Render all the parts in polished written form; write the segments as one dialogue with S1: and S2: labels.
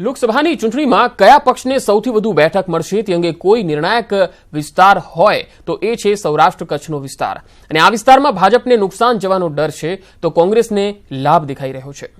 S1: લોકસભાની ચૂંટણીમાં કયા પક્ષને સૌથી વધુ બેઠક મળશે તે અંગે કોઈ નિર્ણાયક વિસ્તાર હોય તો એ છે સૌરાષ્ટ્ર કચ્છનો વિસ્તાર, અને આ વિસ્તારમાં ભાજપને નુકસાન જવાનો ડર છે તો કોંગ્રેસને લાભ દેખાઈ રહ્યો છે.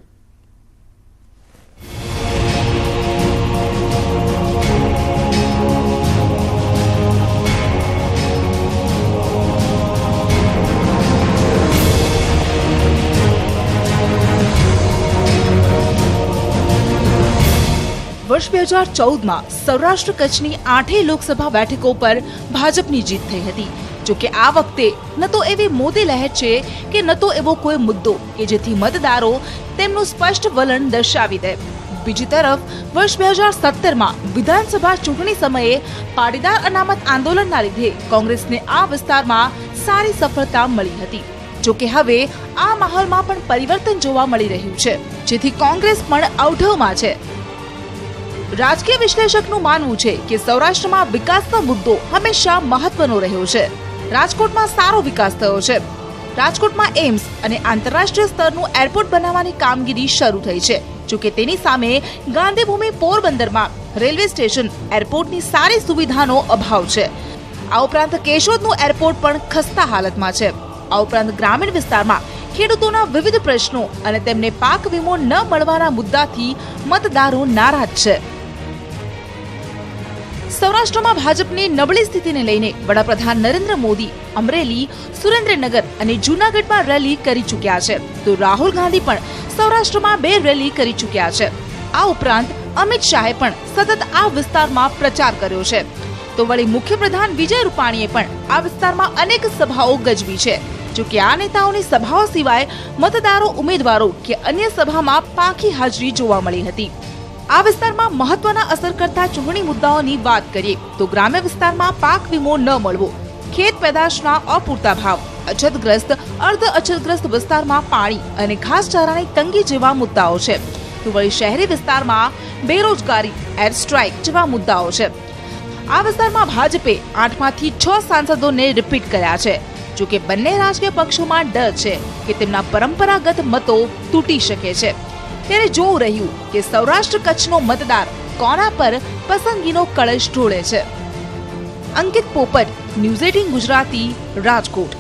S2: વર્ષ 2014માં સૌરાષ્ટ્ર કચ્છની 8 લોકસભા બેઠકો પર ભાજપની જીત થઈ હતી. જોકે આ વખતે ન તો એવી મોદી લહેર છે કે ન તો એવો કોઈ મુદ્દો કે જેથી મતદારો તેમનું સ્પષ્ટ વલણ દર્શાવી દે. બીજી તરફ વર્ષ 2017માં વિધાનસભા ચૂંટણી સમયે પાટીદાર અનામત આંદોલનના લીધે કોંગ્રેસને આ વિસ્તારમાં સારી સફળતા મળી હતી. જોકે હવે આ માહોલમાં પણ પરિવર્તન જોવા મળી રહ્યું છે, જેથી કોંગ્રેસ પણ અવઢવમાં છે. રાજકીય વિશ્લેષકનું માનવું છે કે સૌરાષ્ટ્રમાં વિકાસનો મુદ્દો હંમેશા મહત્વનો રહ્યો છે. રાજકોટમાં સારો વિકાસ થયો છે. રાજકોટમાં એમ્સ અને આંતરરાષ્ટ્રીય સ્તરનું એરપોર્ટ બનાવવાની કામગીરી શરૂ થઈ છે. જોકે તેની સામે ગાંધીભૂમિ પોરબંદરમાં રેલવે સ્ટેશન એરપોર્ટની સારી સુવિધાનો અભાવ છે. આ ઉપરાંત કેશોદનું એરપોર્ટ પણ ખસ્તા હાલતમાં છે. આ ઉપરાંત ગ્રામીણ વિસ્તારમાં ખેડૂતોના વિવિધ પ્રશ્નો અને તેમને પાક વીમો ન મળવાના મુદ્દાથી મતદારો નારાજ છે. સૌરાષ્ટ્રમાં ભાજપની નબળી સ્થિતિને લઈને વડાપ્રધાન નરેન્દ્ર મોદી અમરેલી, સુરેન્દ્રનગર અને જૂનાગઢમાં રેલી કરી ચૂક્યા છે, તો રાહુલ ગાંધી પણ સૌરાષ્ટ્રમાં 2 રેલી કરી ચૂક્યા છે. આ ઉપરાંત અમિત શાહે પણ સતત આ વિસ્તારમાં પ્રચાર કર્યો છે. તો વળી મુખ્યપ્રધાન વિજય રૂપાણીએ પણ આ વિસ્તારમાં અનેક સભાઓ ગજવી છે. જોકે આ નેતાઓની સભાઓ સિવાય મતદારો, ઉમેદવારો કે અન્ય સભામાં પાંખી હાજરી જોવા મળી હતી. આ વિસ્તારમાં મહત્વના અસર કરતા ચૂંટણી મુદ્દાઓની વાત કરીએ તો ગ્રામ્ય વિસ્તારમાં પાક વીમો ન મળવો, ખેત પેદાશના અપૂરતા ભાવ, અછતગ્રસ્ત, અર્ધ અછતગ્રસ્ત વિસ્તારમાં પાણી અને ઘાસચારાની તંગી જેવા મુદ્દાઓ છે. તો વળી શહેરી વિસ્તારમાં બેરોજગારી, એર સ્ટ્રાઇક જેવા મુદ્દાઓ છે. આ વિસ્તારમાં ભાજપે 8માંથી 6 સાંસદોને રિપીટ કર્યા છે. જોકે બંને રાજકીય પક્ષોમાં ડર છે કે તેમના પરંપરાગત મતો તૂટી શકે છે. ત્યારે જોવું રહ્યું કે સૌરાષ્ટ્ર કચ્છનો મતદાર કોના પર પસંદગીનો કળશ ઢોળે છે. અંકિત પોપટ, ન્યૂઝ 18 ગુજરાતી, રાજકોટ.